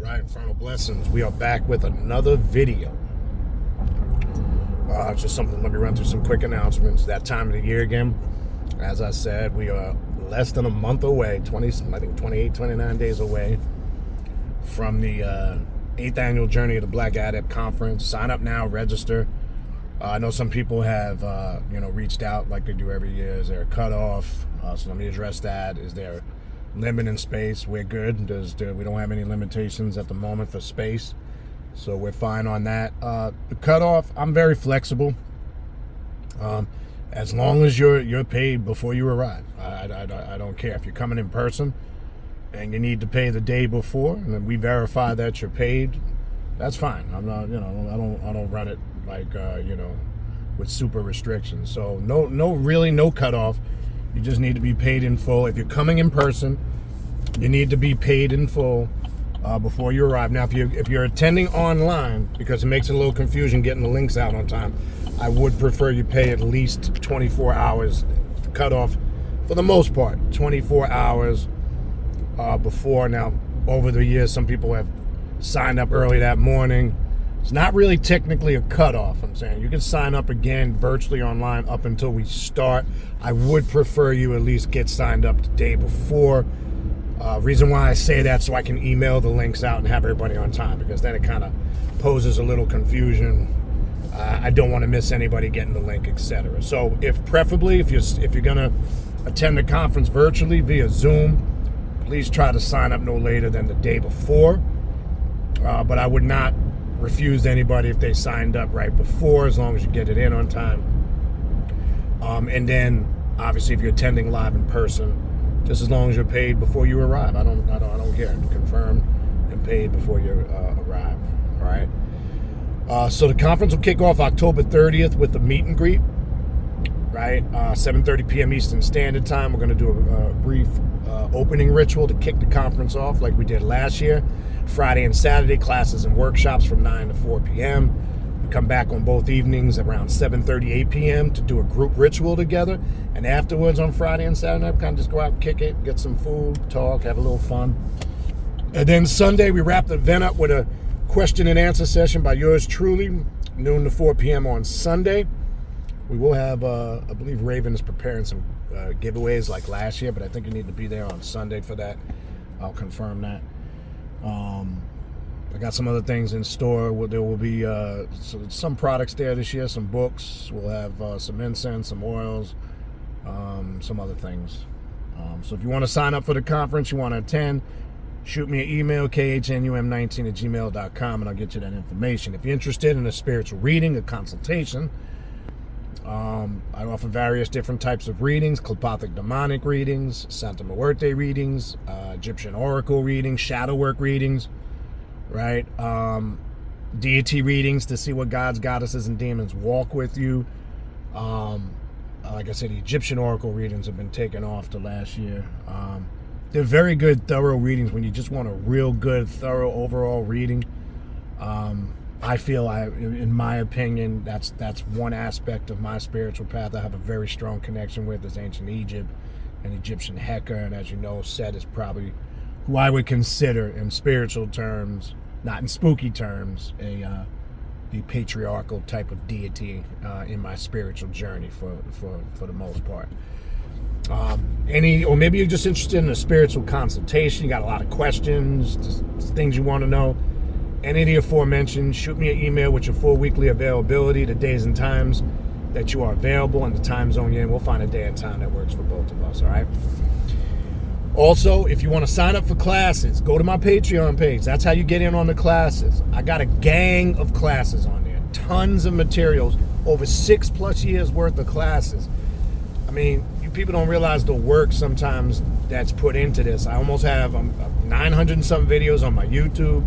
Right, Infernal Blessings. We are back with another video. Just something, let me run through some quick announcements. That time of the year again, as I said, we are less than a month away, 28, 29 days away from the 8th annual Journey of the Black Adept Conference. Sign up now, register. I know some people have, reached out like they do every year. Is there a cutoff? So let me address that. Is there limit in space? We're good. We don't have any limitations at the moment for space, so we're fine on that. The cutoff, I'm very flexible. As long as you're paid before you arrive, I don't care if you're coming in person and you need to pay the day before, and then we verify that you're paid. That's fine. I'm not, I don't run it like with super restrictions. So no cutoff. You just need to be paid in full. If you're coming in person, you need to be paid in full before you arrive. Now, if you're attending online, because it makes it a little confusion getting the links out on time, I would prefer you pay at least 24 hours. The cutoff, for the most part, 24 hours before. Now, over the years, some people have signed up early that morning. It's not really technically a cutoff. I'm saying you can sign up again virtually online up until we start. I would prefer you at least get signed up the day before. Reason why I say that, so I can email the links out and have everybody on time, because then it kind of poses a little confusion. I don't want to miss anybody getting the link, etc. So if you're gonna attend the conference virtually via Zoom, please try to sign up no later than the day before. But I would not refuse anybody if they signed up right before, as long as you get it in on time. And then obviously if you're attending live in person, just as long as you're paid before you arrive. I don't care. Confirmed and paid before you arrive. All right. So the conference will kick off October 30th with the meet and greet. Right, 7:30 p.m. Eastern Standard Time. We're going to do a brief opening ritual to kick the conference off, like we did last year. Friday and Saturday, classes and workshops from 9 to 4 p.m. We come back on both evenings around 7:30, 8 p.m. to do a group ritual together. And afterwards on Friday and Saturday night, kind of just go out, kick it, get some food, talk, have a little fun. And then Sunday, we wrap the event up with a question and answer session by yours truly, noon to 4 p.m. on Sunday. We will have, I believe Raven is preparing some giveaways like last year, but I think you need to be there on Sunday for that. I'll confirm that. I got some other things in store. There will be some products there this year, some books. We'll have some incense, some oils, some other things. So if you want to sign up for the conference, you want to attend, shoot me an email, khnum19@gmail.com, and I'll get you that information. If you're interested in a spiritual reading, a consultation, I offer various different types of readings: telepathic demonic readings, Santa Muerte readings, Egyptian oracle readings, shadow work readings, right? Deity readings to see what gods, goddesses, and demons walk with you. Like I said, the Egyptian oracle readings have been taken off to last year. They're very good, thorough readings when you just want a real good, thorough overall reading. I feel, in my opinion, that's one aspect of my spiritual path I have a very strong connection with, is ancient Egypt and Egyptian Heka. And as you know, Set is probably who I would consider, in spiritual terms, not in spooky terms, a patriarchal type of deity in my spiritual journey for the most part. Or maybe you're just interested in a spiritual consultation. You got a lot of questions, just things you want to know. Any of the aforementioned, shoot me an email with your full weekly availability, the days and times that you are available, and the time zone you're in. We'll find a day and time that works for both of us, all right? Also, if you want to sign up for classes, go to my Patreon page. That's how you get in on the classes. I got a gang of classes on there, tons of materials, over 6+ years worth of classes. I mean, you people don't realize the work sometimes that's put into this. I almost have 900 and something videos on my YouTube.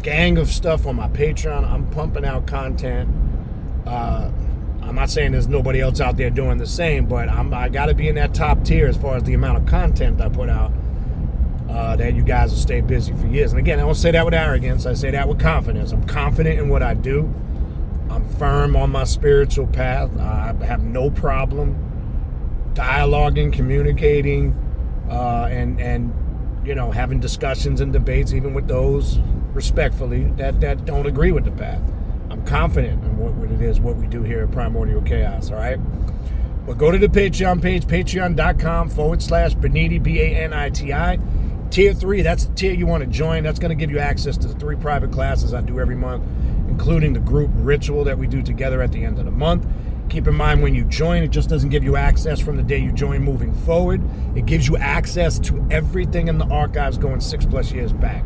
Gang of stuff on my Patreon. I'm pumping out content. I'm not saying there's nobody else out there doing the same, but I got to be in that top tier as far as the amount of content I put out, that you guys will stay busy for years. And again, I don't say that with arrogance. I say that with confidence. I'm confident in what I do. I'm firm on my spiritual path. I have no problem dialoguing, communicating, and having discussions and debates, even with those, respectfully, that don't agree with the path. I'm confident in what it is, what we do here at Primordial Chaos, all right? But go to the Patreon page, patreon.com/Baniti, Baniti. Tier 3, that's the tier you want to join. That's going to give you access to the 3 private classes I do every month, including the group ritual that we do together at the end of the month. Keep in mind, when you join, it just doesn't give you access from the day you join moving forward. It gives you access to everything in the archives going 6+ years back.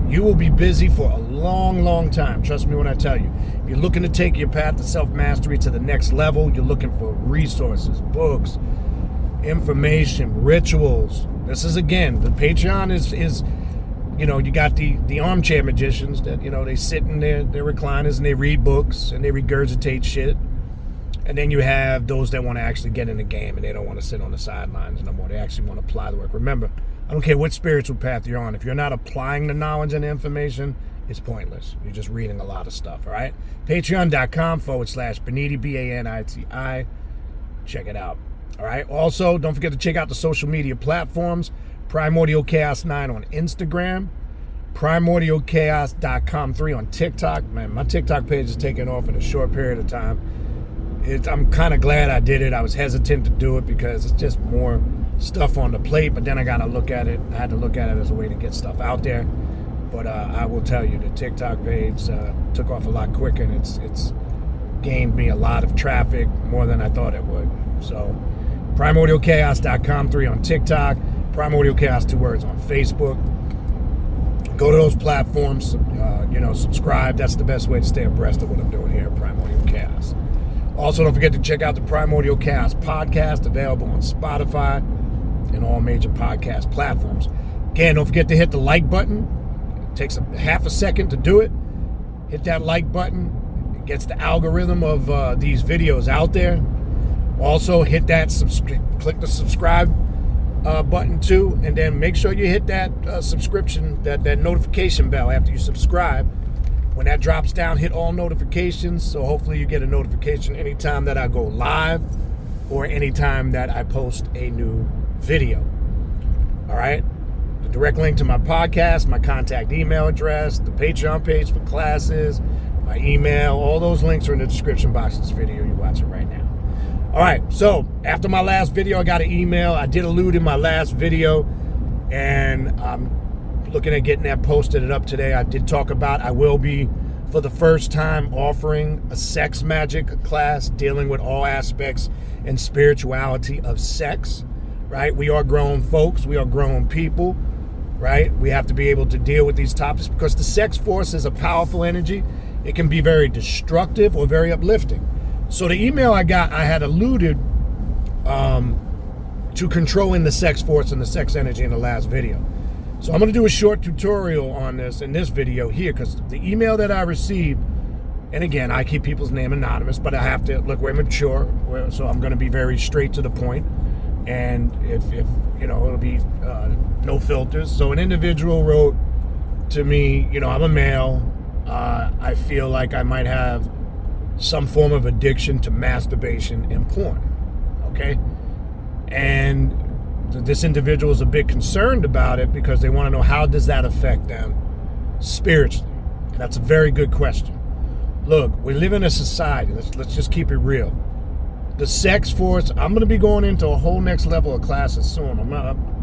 You will be busy for a long, long time. Trust me when I tell you. If you're looking to take your path to self-mastery to the next level, you're looking for resources, books, information, rituals. This is, again, the Patreon is you got the armchair magicians that, they sit in their recliners and they read books and they regurgitate shit. And then you have those that want to actually get in the game and they don't want to sit on the sidelines no more. They actually want to apply the work. Remember, I don't care what spiritual path you're on. If you're not applying the knowledge and the information, it's pointless. You're just reading a lot of stuff, all right? Patreon.com/Baniti, Baniti. Check it out, all right? Also, don't forget to check out the social media platforms. Primordial Chaos 9 on Instagram. PrimordialChaos.com 3 on TikTok. Man, my TikTok page is taking off in a short period of time. I'm kind of glad I did it. I was hesitant to do it because it's just more stuff on the plate, but then I got to look at it. I had to look at it as a way to get stuff out there. But I will tell you, the TikTok page took off a lot quicker, and it's gained me a lot of traffic, more than I thought it would. So PrimordialChaos.com 3 on TikTok, Primordial Chaos 2 words on Facebook. Go to those platforms, subscribe. That's the best way to stay abreast of what I'm doing here at Primordial Chaos. Also, don't forget to check out the Primordial Chaos podcast, available on Spotify and all major podcast platforms. Again, don't forget to hit the like button. It takes half a second to do it. Hit that like button. It gets the algorithm of these videos out there. Also, hit that click the subscribe button too, and then make sure you hit that subscription, that notification bell after you subscribe. When that drops down, hit all notifications, so hopefully you get a notification anytime that I go live or anytime that I post a new video. All right? The direct link to my podcast, my contact email address, the Patreon page for classes, my email, all those links are in the description box of this video you're watching right now. All right, so after my last video, I got an email. I did allude in my last video, and I'm looking at getting that posted and up today. I did talk about I will be, for the first time, offering a sex magic class dealing with all aspects and spirituality of sex, right? We are grown folks. We are grown people, right? We have to be able to deal with these topics because the sex force is a powerful energy. It can be very destructive or very uplifting. So the email I got, I had alluded to controlling the sex force and the sex energy in the last video. So I'm going to do a short tutorial on this in this video here, because the email that I received, and again, I keep people's name anonymous, but I have to, look, we're mature, so I'm going to be very straight to the point. And if it'll be no filters. So an individual wrote to me, I'm a male. I feel like I might have some form of addiction to masturbation and porn. Okay? And this individual is a bit concerned about it because they want to know, how does that affect them spiritually? And that's a very good question. Look, we live in a society. Let's just keep it real. The sex force, I'm going to be going into a whole next level of classes soon.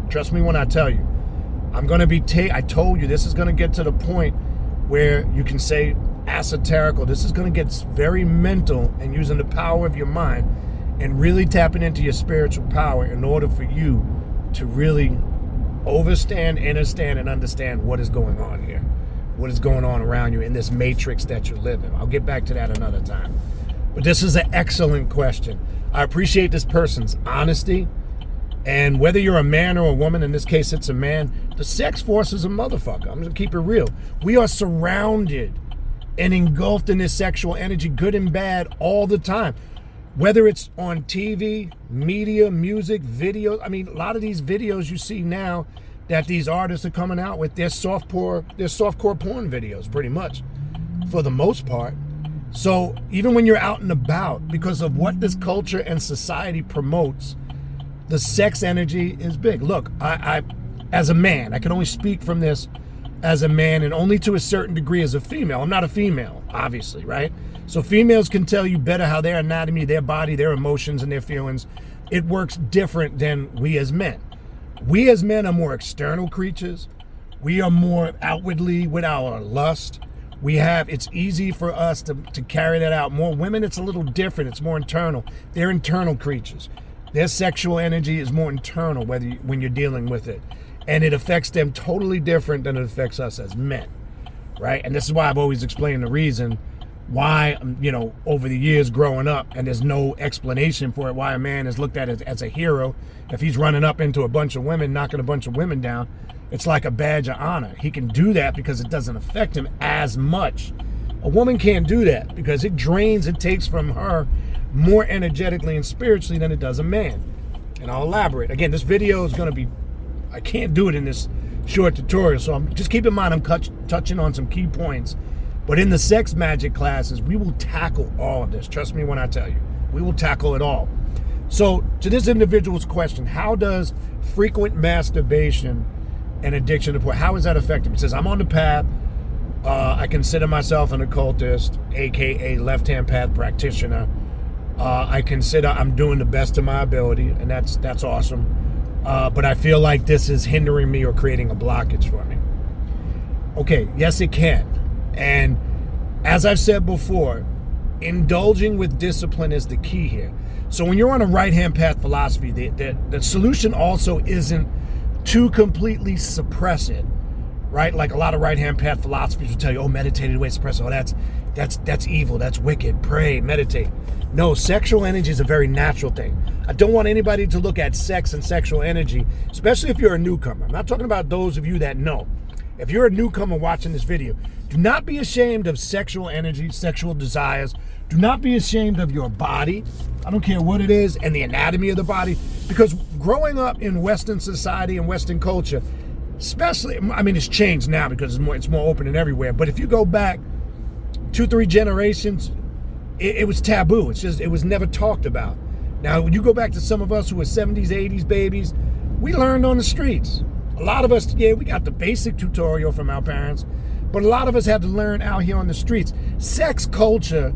Trust me when I tell you. I'm going to be, I told you, this is going to get to the point where you can say esoterical. This is going to get very mental and using the power of your mind and really tapping into your spiritual power in order for you to really overstand, understand, and understand what is going on here, what is going on around you in this matrix that you live in. I'll get back to that another time. But this is an excellent question. I appreciate this person's honesty. And whether you're a man or a woman, in this case it's a man, the sex force is a motherfucker. I'm going to keep it real. We are surrounded and engulfed in this sexual energy, good and bad, all the time. Whether it's on TV, media, music, videos. I mean, a lot of these videos you see now that these artists are coming out with, they're softcore porn videos, pretty much, for the most part. So even when you're out and about, because of what this culture and society promotes, the sex energy is big. Look, as a man. I can only speak from this as a man and only to a certain degree as a female. I'm not a female, obviously, right? So females can tell you better how their anatomy, their body, their emotions, and their feelings, it works different than we as men. We as men are more external creatures. We are more outwardly with our lust. It's easy for us to carry that out. More women, it's a little different. It's more internal. They're internal creatures. Their sexual energy is more internal when you're dealing with it. And it affects them totally different than it affects us as men, right? And this is why I've always explained the reason why, over the years growing up, and there's no explanation for it, why a man is looked at as a hero. If he's running up into a bunch of women, knocking a bunch of women down, it's like a badge of honor. He can do that because it doesn't affect him as much. A woman can't do that because it takes from her more energetically and spiritually than it does a man. And I'll elaborate. Again, this video is going to be, I can't do it in this short tutorial, so just keep in mind I'm touching on some key points. But in the sex magic classes, we will tackle all of this. Trust me when I tell you. We will tackle it all. So to this individual's question, how does frequent masturbation and addiction to porn, how is that affecting me? He says, I'm on the path. I consider myself an occultist, aka left-hand path practitioner. I consider I'm doing the best of my ability, and that's awesome. But I feel like this is hindering me or creating a blockage for me. Okay, yes it can. And as I've said before, indulging with discipline is the key here. So when you're on a right-hand path philosophy, the solution also isn't to completely suppress it, right? Like a lot of right-hand path philosophies will tell you, meditate away, suppress it. Oh, that's evil, that's wicked, pray, meditate. No, sexual energy is a very natural thing. I don't want anybody to look at sex and sexual energy, especially if you're a newcomer. I'm not talking about those of you that know. If you're a newcomer watching this video, do not be ashamed of sexual energy, sexual desires. Do not be ashamed of your body. I don't care what it is, and the anatomy of the body. Because growing up in Western society and Western culture, especially, it's changed now because it's more open and everywhere. But if you go back 2-3 generations, it was taboo. It was never talked about. Now, when you go back to some of us who were 70s, 80s babies, we learned on the streets. A lot of us, we got the basic tutorial from our parents, but a lot of us had to learn out here on the streets. Sex culture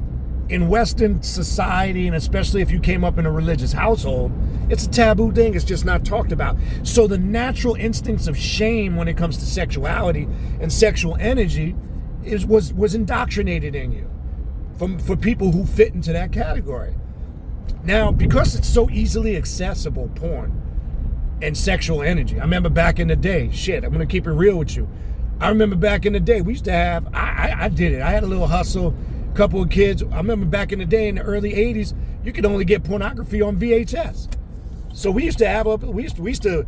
in Western society, and especially if you came up in a religious household, it's a taboo thing. It's just not talked about. So the natural instincts of shame when it comes to sexuality and sexual energy was indoctrinated in you for people who fit into that category. Now, because it's so easily accessible, porn and sexual energy. I remember back in the day, I'm going to keep it real with you. I remember back in the day, we used to have, I did it. I had a little hustle, a couple of kids. I remember back in the day in the early 80s, you could only get pornography on VHS. So we used to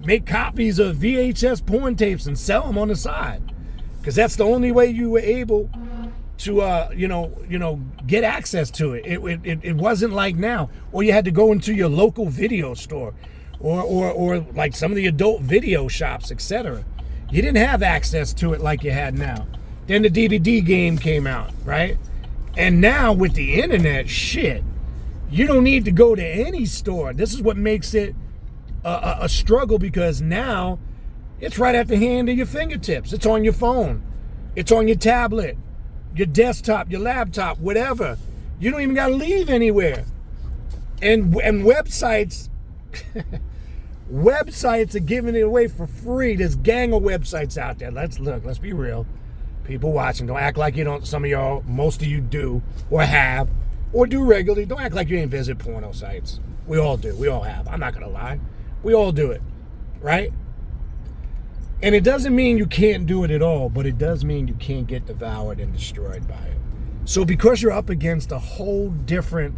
make copies of VHS porn tapes and sell them on the side. Because that's the only way you were able to, get access to it. It wasn't like now, or you had to go into your local video store. Or like some of the adult video shops, etc. You didn't have access to it like you had now. Then the DVD game came out, right? And now with the internet, you don't need to go to any store. This is what makes it a struggle, because now it's right at the hand of your fingertips. It's on your phone. It's on your tablet, your desktop, your laptop, whatever. You don't even got to leave anywhere. And websites... Websites are giving it away for free. There's gang of websites out there. Let's be real. People watching, don't act like you don't. Some of y'all, most of you do, or have, or do regularly. Don't act like you ain't visit porno sites. We all do. We all have. I'm not gonna lie. We all do it, right? And it doesn't mean you can't do it at all, but it does mean you can't get devoured and destroyed by it. So because you're up against a whole different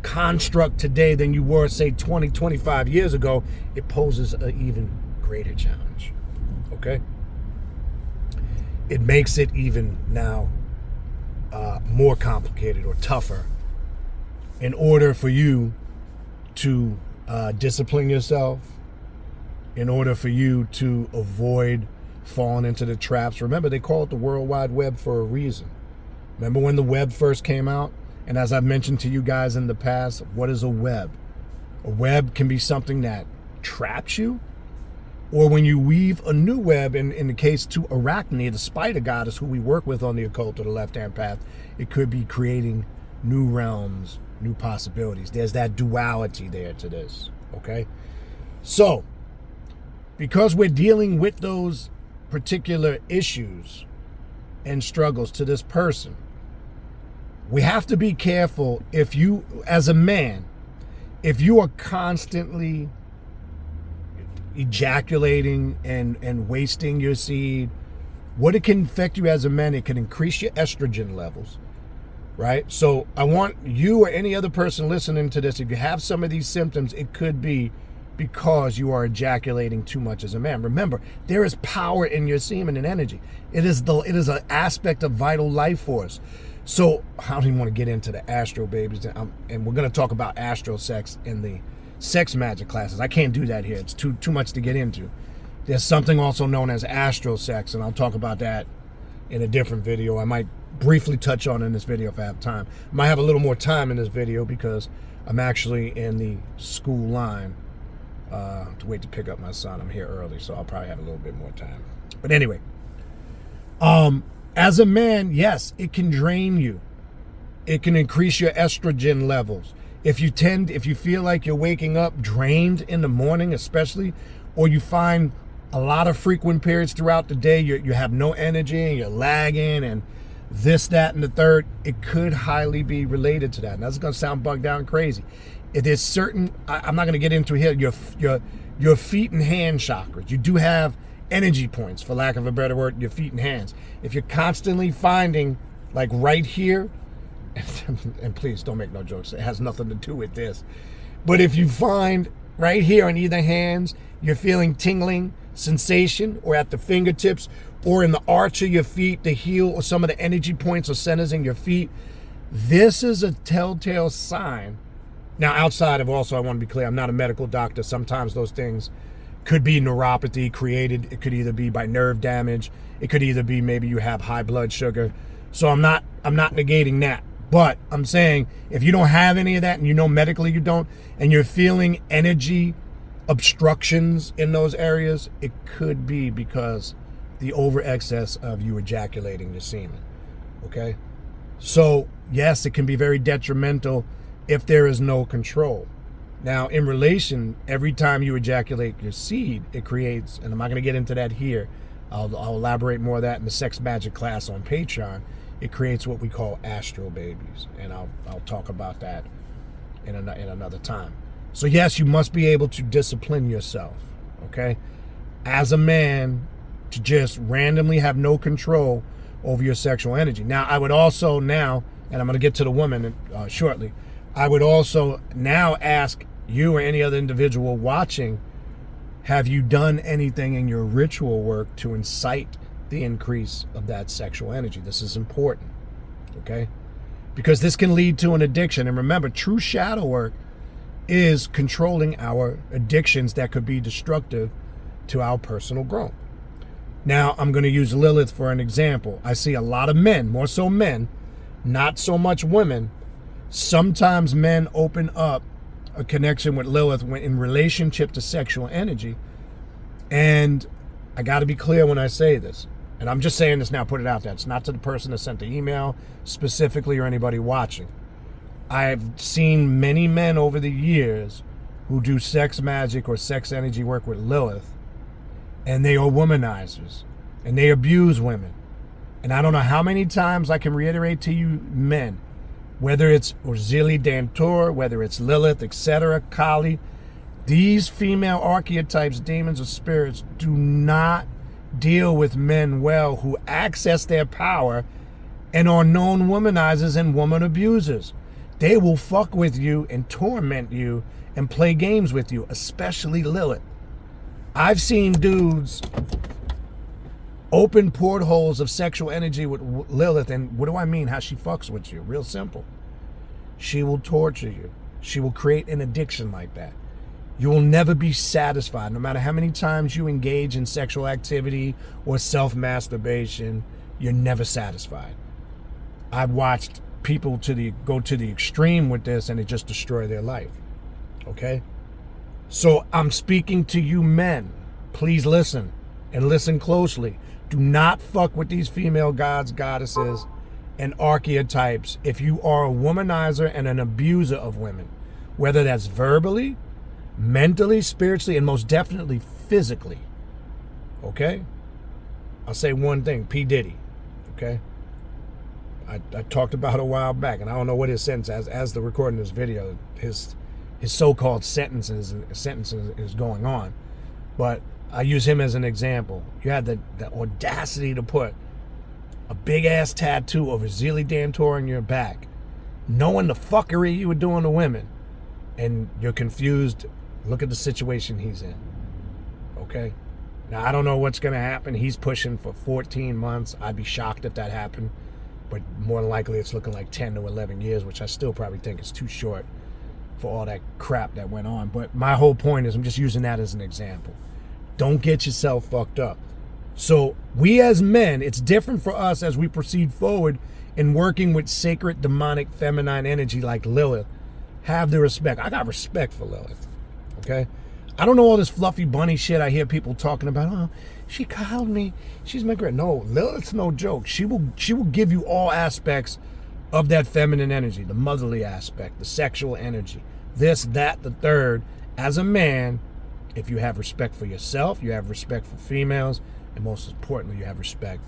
construct today than you were, say, 20, 25 years ago, it poses an even greater challenge, okay? It makes it even now more complicated or tougher in order for you to discipline yourself, in order for you to avoid falling into the traps. Remember, they call it the World Wide Web for a reason. Remember when the web first came out? And as I've mentioned to you guys in the past, what is a web? A web can be something that traps you, Or when you weave a new web, in the case to Arachne, the spider goddess who we work with on the occult or the left-hand path, it could be creating new realms, new possibilities. There's that duality there to this, okay? So, because we're dealing with those particular issues and struggles to this person, we have to be careful. If you, as a man, if you are constantly ejaculating and wasting your seed, what it can affect you as a man, it can increase your estrogen levels, right? So I want you or any other person listening to this, if you have some of these symptoms, it could be because you are ejaculating too much as a man. Remember, there is power in your semen and energy. It is an aspect of vital life force. So I don't even want to get into the astro babies, and we're going to talk about astro sex in the sex magic classes. I can't do that here. It's too much to get into. There's something also known as astro sex, and I'll talk about that in a different video. I might briefly touch on it in this video if I have time. I might have a little more time in this video because I'm actually in the school line to wait to pick up my son. I'm here early, so I'll probably have a little bit more time. But anyway, as a man, yes, it can drain you. It can increase your estrogen levels. If you feel like you're waking up drained in the morning, especially, or you find a lot of frequent periods throughout the day, you have no energy and you're lagging and this, that, and the third, it could highly be related to that. And that's going to sound bugged out and crazy. It is certain, I'm not going to get into here, your feet and hand chakras. You do have energy points, for lack of a better word, your feet and hands. If you're constantly finding, like right here, and please don't make no jokes, it has nothing to do with this, but if you find right here on either hands, you're feeling tingling sensation, or at the fingertips, or in the arch of your feet, the heel, or some of the energy points or centers in your feet, this is a telltale sign. Now, outside of also, I want to be clear, I'm not a medical doctor. Sometimes those things could be neuropathy created. It could either be by nerve damage. It could either be maybe you have high blood sugar. So I'm not negating that. But I'm saying if you don't have any of that, and you know medically you don't, and you're feeling energy obstructions in those areas, it could be because the over excess of you ejaculating your semen. Okay? So yes, it can be very detrimental if there is no control. Now, in relation, every time you ejaculate your seed, it creates, and I'm not going to get into that here, I'll elaborate more of that in the sex magic class on Patreon. It creates what we call astral babies, and I'll talk about that in another time. So yes, you must be able to discipline yourself, okay? As a man, to just randomly have no control over your sexual energy. Now, I would also and I'm going to get to the woman shortly, I would also now ask you or any other individual watching, have you done anything in your ritual work to incite the increase of that sexual energy? This is important, okay? Because this can lead to an addiction. And remember, true shadow work is controlling our addictions that could be destructive to our personal growth. Now, I'm going to use Lilith for an example. I see a lot of men, more so men, not so much women. Sometimes men open up a connection with Lilith in relationship to sexual energy. And I got to be clear when I say this. And I'm just saying this now, put it out there. It's not to the person that sent the email specifically or anybody watching. I've seen many men over the years who do sex magic or sex energy work with Lilith, and they are womanizers, and they abuse women. And I don't know how many times I can reiterate to you men, whether it's Urzili Dantor, whether it's Lilith, etc., Kali, these female archetypes, demons, or spirits do not deal with men well who access their power and are known womanizers and woman abusers. They will fuck with you and torment you and play games with you, especially Lilith. I've seen dudes open portholes of sexual energy with Lilith, and what do I mean? How she fucks with you. Real simple. She will torture you. She will create an addiction like that. You will never be satisfied. No matter how many times you engage in sexual activity or self-masturbation, you're never satisfied. I've watched people go to the extreme with this, and it just destroy their life. Okay? So I'm speaking to you men. Please listen, and listen closely. Do not fuck with these female gods, goddesses, and archetypes if you are a womanizer and an abuser of women, whether that's verbally, mentally, spiritually, and most definitely physically. Okay? I'll say one thing, P. Diddy. Okay? I talked about it a while back, and I don't know what his sentence, as the recording this video, his so-called sentence is going on. But I use him as an example. You had the audacity to put a big-ass tattoo of a zilly damn tour on your back, knowing the fuckery you were doing to women, and you're confused. Look at the situation he's in. Okay? Now, I don't know what's going to happen. He's pushing for 14 months. I'd be shocked if that happened. But more than likely, it's looking like 10 to 11 years, which I still probably think is too short for all that crap that went on. But my whole point is, I'm just using that as an example. Don't get yourself fucked up. So we as men, it's different for us as we proceed forward in working with sacred, demonic, feminine energy like Lilith. Have the respect. I got respect for Lilith. Okay? I don't know all this fluffy bunny shit I hear people talking about. Oh, she called me. She's my girl. No, Lilith's no joke. She will give you all aspects of that feminine energy, the motherly aspect, the sexual energy, this, that, the third. As a man, if you have respect for yourself, you have respect for females, and most importantly, you have respect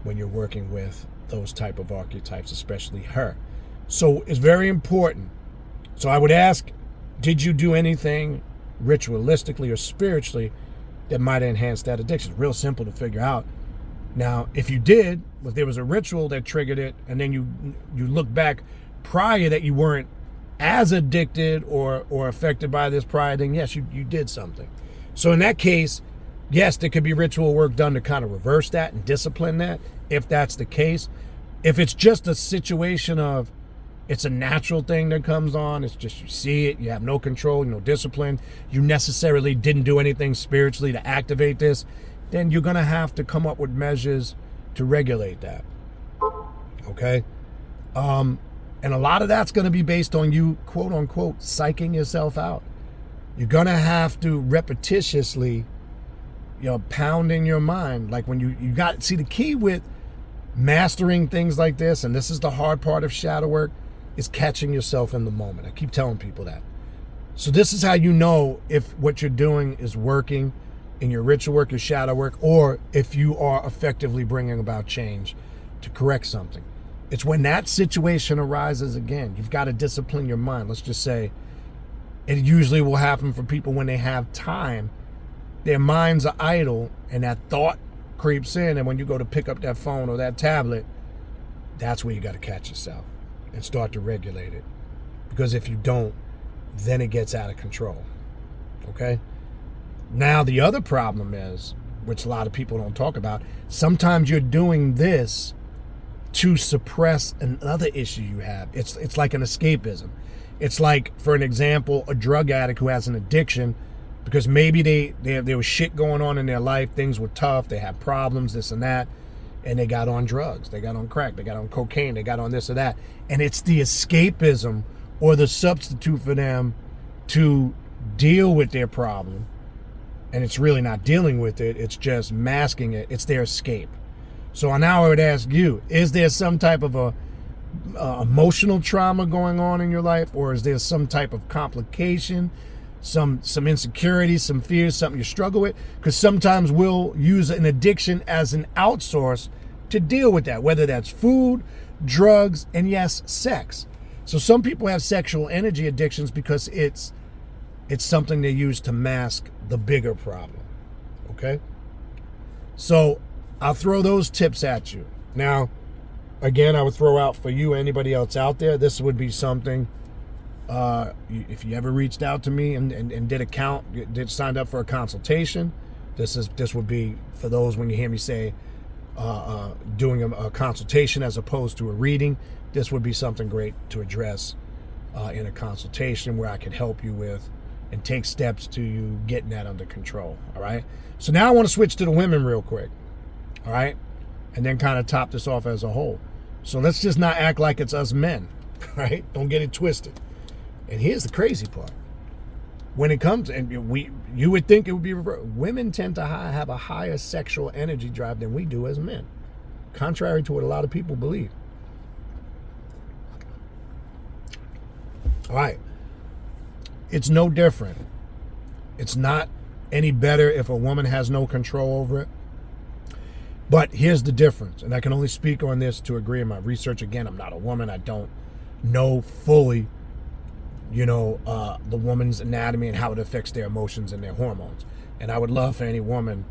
when you're working with those type of archetypes, especially her. So it's very important. So I would ask, did you do anything ritualistically or spiritually that might enhance that addiction? It's real simple to figure out. Now, if you did, if there was a ritual that triggered it, and then you look back prior that you weren't as addicted or affected by this prior, then yes, you did something. So in that case, yes, there could be ritual work done to kind of reverse that and discipline that, if that's the case. If it's just a situation of it's a natural thing that comes on, it's just you see it, you have no control, no discipline, you necessarily didn't do anything spiritually to activate this, then you're going to have to come up with measures to regulate that. Okay? And a lot of that's going to be based on you, quote unquote, psyching yourself out. You're going to have to repetitiously, pound in your mind. Like when you got, see, the key with mastering things like this, and this is the hard part of shadow work, is catching yourself in the moment. I keep telling people that. So this is how you know if what you're doing is working in your ritual work, your shadow work, or if you are effectively bringing about change to correct something. It's when that situation arises again. You've got to discipline your mind. Let's just say it usually will happen for people when they have time. Their minds are idle and that thought creeps in, and when you go to pick up that phone or that tablet, that's where you got to catch yourself and start to regulate it. Because if you don't, then it gets out of control. Okay? Now, the other problem is, which a lot of people don't talk about, sometimes you're doing this to suppress another issue you have. It's like an escapism. It's like, for an example, a drug addict who has an addiction because maybe there was shit going on in their life, things were tough, they had problems, this and that, and they got on drugs, they got on crack, they got on cocaine, they got on this or that. And it's the escapism or the substitute for them to deal with their problem. And it's really not dealing with it, it's just masking it. It's their escape. So now I would ask you, is there some type of a emotional trauma going on in your life, or is there some type of complication, some insecurity, some fears, something you struggle with? Because sometimes we'll use an addiction as an outsource to deal with that, whether that's food, drugs, and yes, sex. So some people have sexual energy addictions because it's something they use to mask the bigger problem. Okay? So I'll throw those tips at you. Now, again, I would throw out for you, anybody else out there, this would be something, if you ever reached out to me and did signed up for a consultation, this would be for those when you hear me say doing a consultation as opposed to a reading. This would be something great to address in a consultation where I could help you with and take steps to you getting that under control. All right. So now I want to switch to the women real quick. All right. And then kind of top this off as a whole. So let's just not act like it's us men. Right. Don't get it twisted. And here's the crazy part. when it comes, and you would think it would be reversed. Women tend to have a higher sexual energy drive than we do as men, contrary to what a lot of people believe. All right. It's no different. It's not any better if a woman has no control over it. But here's the difference, and I can only speak on this to agree in my research. Again, I'm not a woman. I don't know fully, the woman's anatomy and how it affects their emotions and their hormones. And I would love for any woman,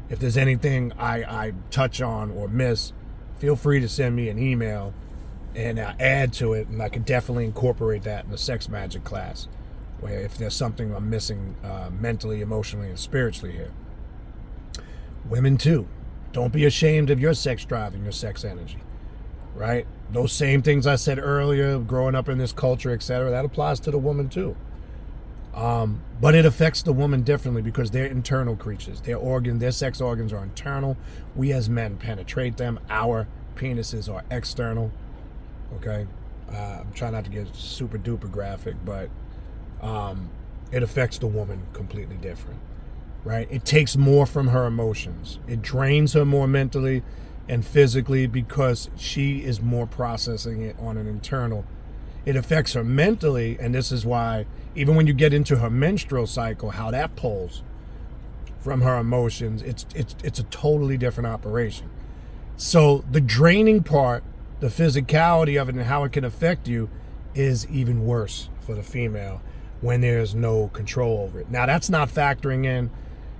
if there's anything I touch on or miss, feel free to send me an email and add to it, and I could definitely incorporate that in the sex magic class, where if there's something I'm missing mentally, emotionally, and spiritually here. Women too. Don't be ashamed of your sex drive and your sex energy, right? Those same things I said earlier, growing up in this culture, etc., that applies to the woman too. But it affects the woman differently because they're internal creatures. Their sex organs are internal. We as men penetrate them. Our penises are external. Okay? I'm trying not to get super duper graphic, but it affects the woman completely different. Right? It takes more from her emotions. It drains her more mentally and physically because she is more processing it on an internal. It affects her mentally, and this is why even when you get into her menstrual cycle, how that pulls from her emotions, it's a totally different operation. So the draining part, the physicality of it and how it can affect you is even worse for the female when there's no control over it. Now that's not factoring in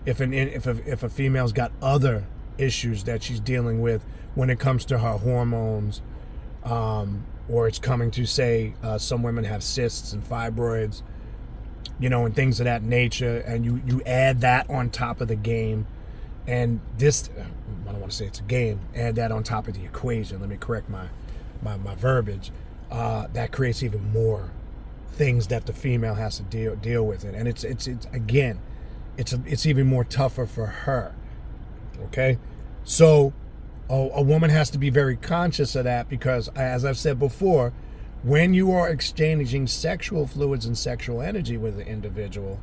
if a female's got other issues that she's dealing with when it comes to her hormones, or it's coming to, say, some women have cysts and fibroids, and things of that nature, and you add that on top of the game, and this, I don't want to say it's a game, add that on top of the equation, let me correct my verbiage, that creates even more things that the female has to deal with it, and it's again, it's even more tougher for her. Okay, so a woman has to be very conscious of that because, as I've said before, when you are exchanging sexual fluids and sexual energy with an individual,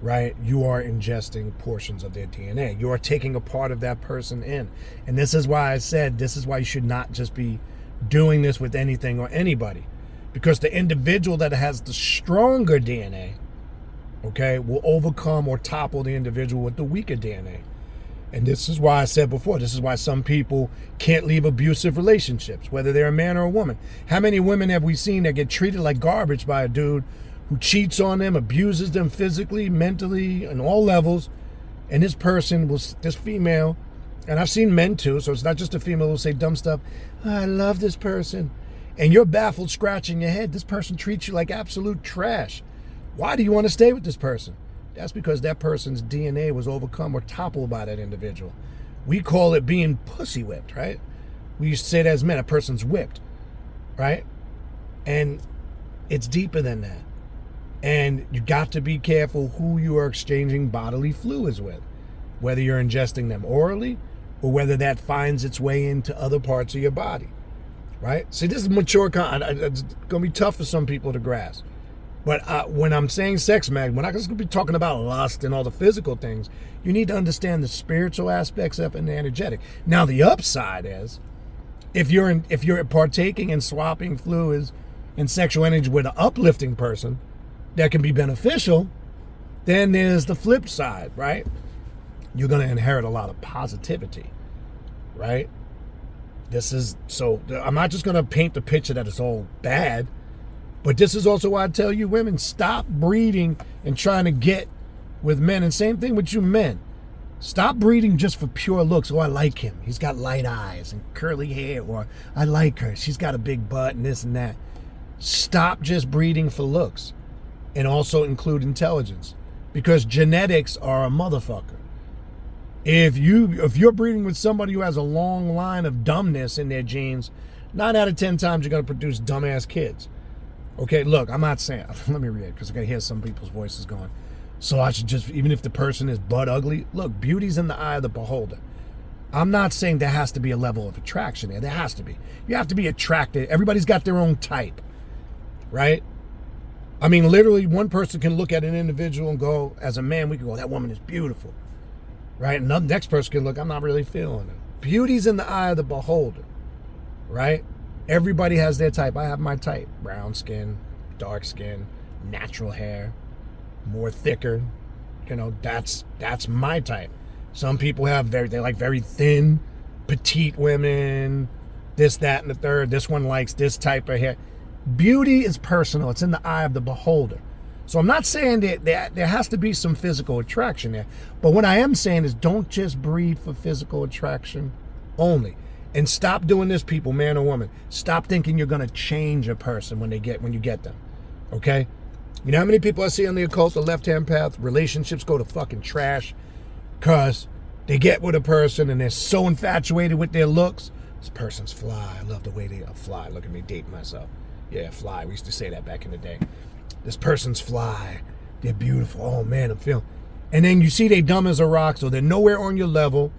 right, you are ingesting portions of their DNA. You are taking a part of that person in, and this is why I said this is why you should not just be doing this with anything or anybody, because the individual that has the stronger DNA, okay, will overcome or topple the individual with the weaker DNA. And this is why I said before, this is why some people can't leave abusive relationships, whether they're a man or a woman. How many women have we seen that get treated like garbage by a dude who cheats on them, abuses them physically, mentally, on all levels, and this female, and I've seen men too, so it's not just a female who'll say dumb stuff, I love this person, and you're baffled, scratching your head. This person treats you like absolute trash. Why do you want to stay with this person? That's because that person's DNA was overcome or toppled by that individual. We call it being pussy whipped, right? We used to say that as men, a person's whipped, right? And it's deeper than that. And you got to be careful who you are exchanging bodily fluids with, whether you're ingesting them orally or whether that finds its way into other parts of your body, right? See, this is mature content. It's going to be tough for some people to grasp. But when I'm saying sex mag, we're not just going to be talking about lust and all the physical things. You need to understand the spiritual aspects of it and the energetic. Now, the upside is, if you're partaking and swapping fluids and sexual energy with an uplifting person that can be beneficial, then there's the flip side, right? You're going to inherit a lot of positivity, right? So I'm not just going to paint the picture that it's all bad. But this is also why I tell you women, stop breeding and trying to get with men. And same thing with you men. Stop breeding just for pure looks. Oh, I like him. He's got light eyes and curly hair. Or I like her. She's got a big butt and this and that. Stop just breeding for looks. And also include intelligence. Because genetics are a motherfucker. If you're breeding with somebody who has a long line of dumbness in their genes, 9 out of 10 times you're going to produce dumbass kids. Okay, look, I'm not saying, let me read it because I can hear some people's voices going, so I should just, even if the person is butt ugly, look, beauty's in the eye of the beholder. I'm not saying there has to be a level of attraction there. There has to be. You have to be attracted. Everybody's got their own type, right? I mean, literally, one person can look at an individual and go, as a man, we can go, that woman is beautiful, right? And the next person can look, I'm not really feeling it. Beauty's in the eye of the beholder, right? Everybody has their type. I have my type. Brown skin, dark skin, natural hair, more thicker. You know, that's my type. Some people they like very thin, petite women, this, that, and the third. This one likes this type of hair. Beauty is personal. It's in the eye of the beholder. So I'm not saying that there has to be some physical attraction there. But what I am saying is don't just breed for physical attraction only. And stop doing this, people, man or woman. Stop thinking you're going to change a person when you get them. Okay? You know how many people I see on the occult, the left-hand path, relationships go to fucking trash because they get with a person and they're so infatuated with their looks. This person's fly. I love the way they are fly. Look at me dating myself. Yeah, fly. We used to say that back in the day. This person's fly. They're beautiful. Oh, man, I'm feeling. And then you see they dumb as a rock, so they're nowhere on your level.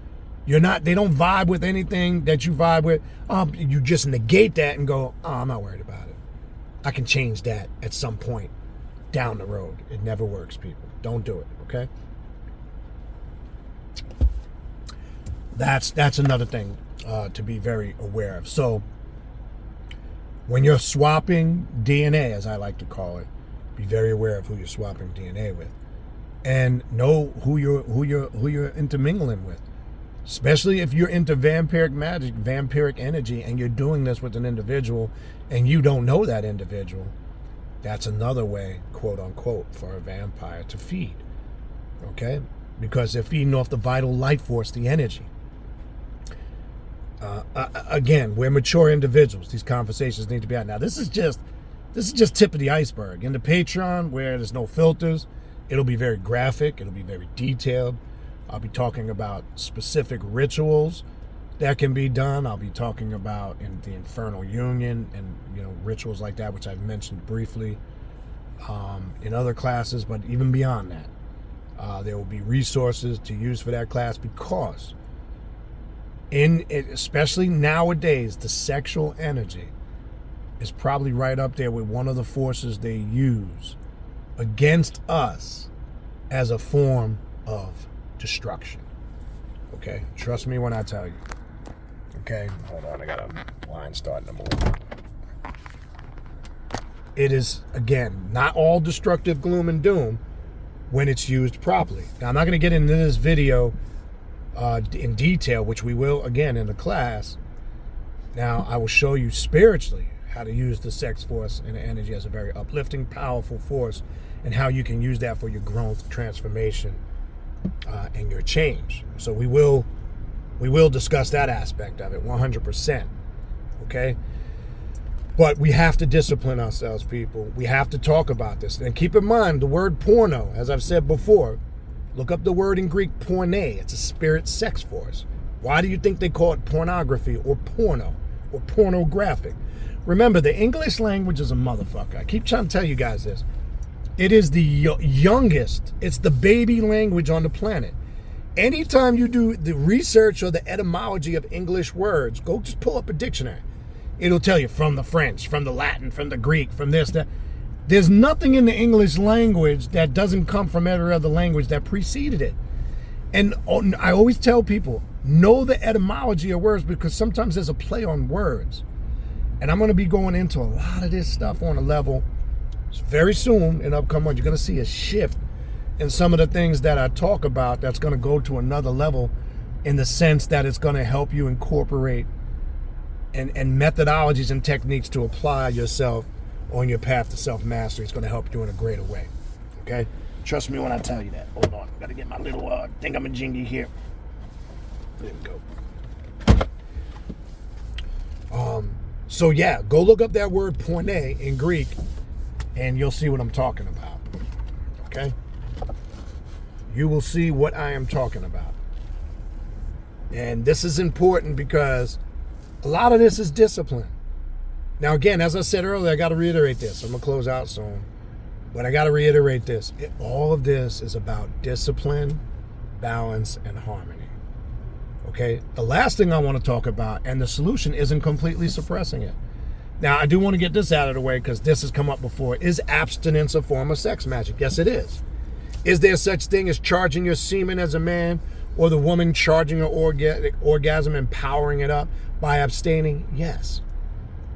They don't vibe with anything that you vibe with. You just negate that and go, oh, I'm not worried about it. I can change that at some point down the road. It never works, people. Don't do it, okay? That's another thing to be very aware of. So when you're swapping DNA, as I like to call it, be very aware of who you're swapping DNA with, and know who you're intermingling with. Especially if you're into vampiric magic, vampiric energy, and you're doing this with an individual and you don't know that individual, that's another way, quote unquote, for a vampire to feed. Okay? Because they're feeding off the vital life force, the energy. Again, we're mature individuals. These conversations need to be out. Now, this is just tip of the iceberg. In the Patreon, where there's no filters, it'll be very graphic. It'll be very detailed. I'll be talking about specific rituals that can be done. I'll be talking about in the Infernal Union and rituals like that, which I've mentioned briefly in other classes. But even beyond that, there will be resources to use for that class, because especially nowadays, the sexual energy is probably right up there with one of the forces they use against us as a form of destruction. Okay? Trust me when I tell you. Okay? Hold on, I got a line starting to move. It is, again, not all destructive gloom and doom when it's used properly. Now, I'm not going to get into this video in detail, which we will, again, in the class. Now, I will show you spiritually how to use the sex force and the energy as a very uplifting, powerful force, and how you can use that for your growth, transformation, and your change. So we will discuss that aspect of it 100%. Okay? But we have to discipline ourselves, people. We have to talk about this. And keep in mind, the word porno, as I've said before, look up the word in Greek, porne. It's a spirit sex force. Why do you think they call it pornography or porno or pornographic? Remember, the English language is a motherfucker. I keep trying to tell you guys this. It is the youngest. It's the baby language on the planet. Anytime you do the research or the etymology of English words, go just pull up a dictionary. It'll tell you from the French, from the Latin, from the Greek, from this, that. There's nothing in the English language that doesn't come from every other language that preceded it. And I always tell people, know the etymology of words, because sometimes there's a play on words. And I'm going to be going into a lot of this stuff on a level very soon in upcoming months. You're going to see a shift in some of the things that I talk about that's going to go to another level, in the sense that it's going to help you incorporate and methodologies and techniques to apply yourself on your path to self-mastery. It's going to help you in a greater way. Okay? Trust me when I tell you that. Hold on. Got to get my little thingamajiggy here. There we go. So yeah, go look up that word porne in Greek, and you'll see what I'm talking about. Okay? You will see what I am talking about. And this is important because a lot of this is discipline. Now, again, as I said earlier, I got to reiterate this. I'm going to close out soon. But I got to reiterate this. All of this is about discipline, balance, and harmony. Okay? The last thing I want to talk about, and the solution isn't completely suppressing it. Now, I do want to get this out of the way because this has come up before. Is abstinence a form of sex magic? Yes, it is. Is there such thing as charging your semen as a man, or the woman charging her orgasm and powering it up by abstaining? Yes.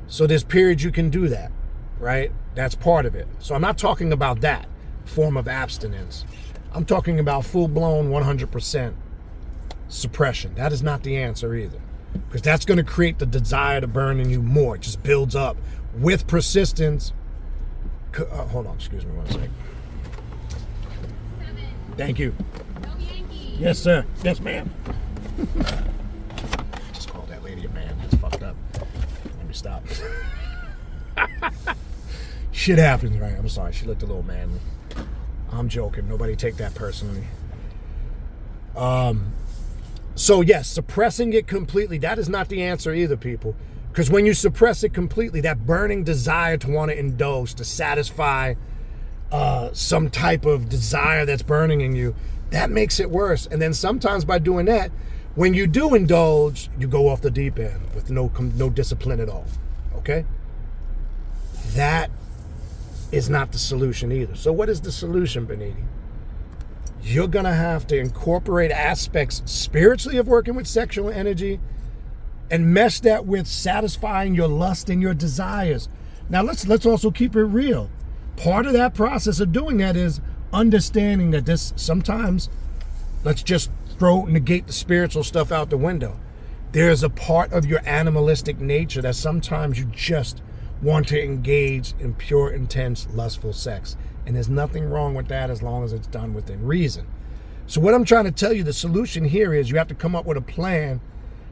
So there's periods you can do that, right? That's part of it. So I'm not talking about that form of abstinence. I'm talking about full-blown 100% suppression. That is not the answer either, because that's going to create the desire to burn in you more. It just builds up with persistence. Hold on, excuse me 1 second. Thank you. Yes, sir. Yes, ma'am. Just called that lady a man. That's fucked up. Let me stop. Shit happens, right? I'm sorry. She looked a little manly. I'm joking. Nobody take that personally. So yes, suppressing it completely, that is not the answer either, people. Because when you suppress it completely, that burning desire to want to indulge, to satisfy some type of desire that's burning in you, that makes it worse. And then sometimes by doing that, when you do indulge, you go off the deep end with no discipline at all. Okay? That is not the solution either. So what is the solution, Baniti? You're going to have to incorporate aspects spiritually of working with sexual energy and mesh that with satisfying your lust and your desires. Now, let's also keep it real. Part of that process of doing that is understanding that this sometimes, let's just negate the spiritual stuff out the window. There's a part of your animalistic nature that sometimes you just want to engage in pure, intense, lustful sex. And there's nothing wrong with that as long as it's done within reason. So what I'm trying to tell you, the solution here is you have to come up with a plan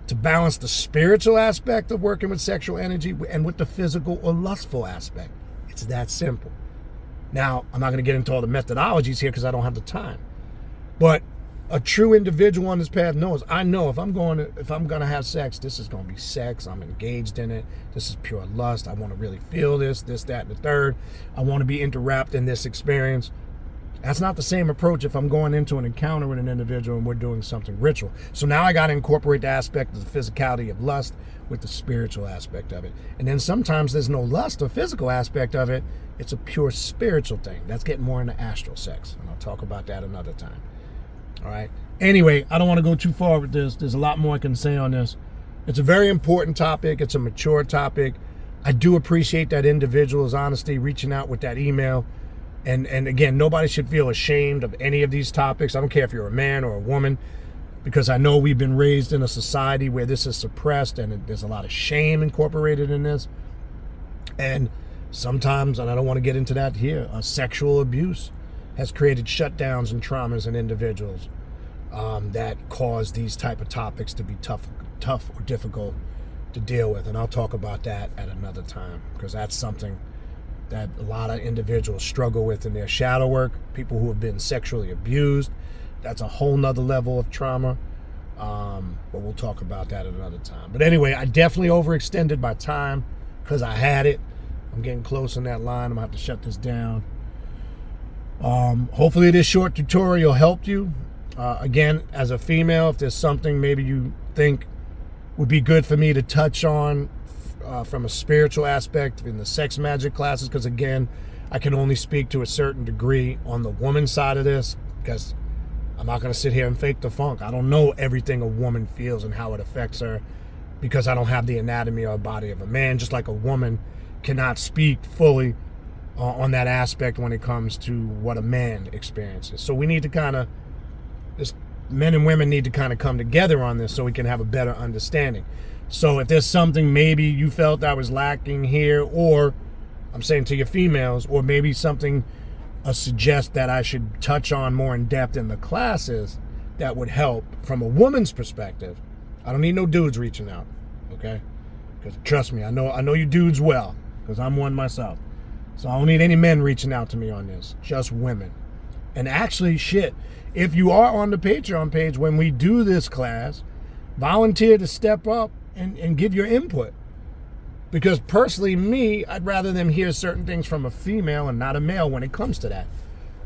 to balance the spiritual aspect of working with sexual energy and with the physical or lustful aspect. It's that simple. Now, I'm not going to get into all the methodologies here because I don't have the time. But a true individual on this path knows, I know if I'm going to have sex, this is going to be sex. I'm engaged in it. This is pure lust. I want to really feel this, that, and the third. I want to be interwrapped in this experience. That's not the same approach if I'm going into an encounter with an individual and we're doing something ritual. So now I got to incorporate the aspect of the physicality of lust with the spiritual aspect of it. And then sometimes there's no lust or physical aspect of it. It's a pure spiritual thing. That's getting more into astral sex. And I'll talk about that another time. All right. Anyway, I don't want to go too far with this. There's a lot more I can say on this. It's a very important topic. It's a mature topic. I do appreciate that individual's honesty, reaching out with that email. And again, nobody should feel ashamed of any of these topics. I don't care if you're a man or a woman, because I know we've been raised in a society where this is suppressed and there's a lot of shame incorporated in this. And sometimes, and I don't want to get into that here, sexual abuse has created shutdowns and traumas in individuals that cause these type of topics to be tough or difficult to deal with. And I'll talk about that at another time, because that's something that a lot of individuals struggle with in their shadow work. People who have been sexually abused, that's a whole nother level of trauma. But we'll talk about that at another time. But anyway, I definitely overextended my time because I had it. I'm getting close on that line. I'm gonna have to shut this down. Hopefully this short tutorial helped you. Again, as a female, if there's something maybe you think would be good for me to touch on from a spiritual aspect in the sex magic classes, because again, I can only speak to a certain degree on the woman side of this, because I'm not going to sit here and fake the funk. I don't know everything a woman feels and how it affects her, because I don't have the anatomy or body of a man, just like a woman cannot speak fully on that aspect when it comes to what a man experiences. So we need to kind of, men and women need to kind of come together on this so we can have a better understanding. So if there's something maybe you felt I was lacking here, or I'm saying to your females, or maybe something suggest that I should touch on more in depth in the classes, that would help from a woman's perspective. I don't need no dudes reaching out, okay? Because trust me, I know you dudes well, because I'm one myself. So I don't need any men reaching out to me on this, just women. And actually, shit, if you are on the Patreon page when we do this class, volunteer to step up and give your input. Because personally, me, I'd rather them hear certain things from a female and not a male when it comes to that.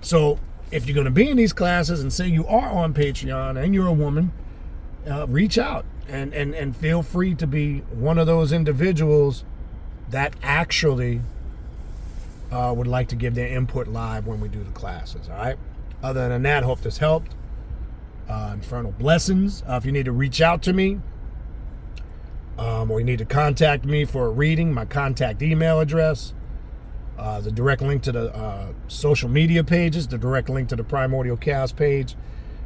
So if you're going to be in these classes and say you are on Patreon and you're a woman, reach out and feel free to be one of those individuals that actually would like to give their input live when we do the classes. All right. Other than that, hope this helped. Infernal blessings. If you need to reach out to me, or you need to contact me for a reading, my contact email address, the direct link to the social media pages, the direct link to the Primordial Chaos page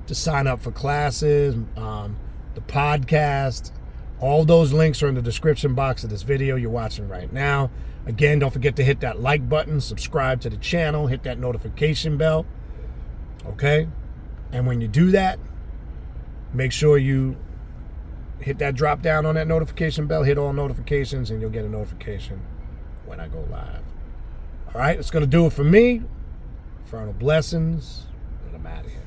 to sign up for classes, the podcast. All those links are in the description box of this video you're watching right now. Again, don't forget to hit that like button, subscribe to the channel, hit that notification bell. Okay? And when you do that, make sure you hit that drop down on that notification bell, hit all notifications, and you'll get a notification when I go live. All right, it's going to do it for me. Infernal blessings, and I'm out of here.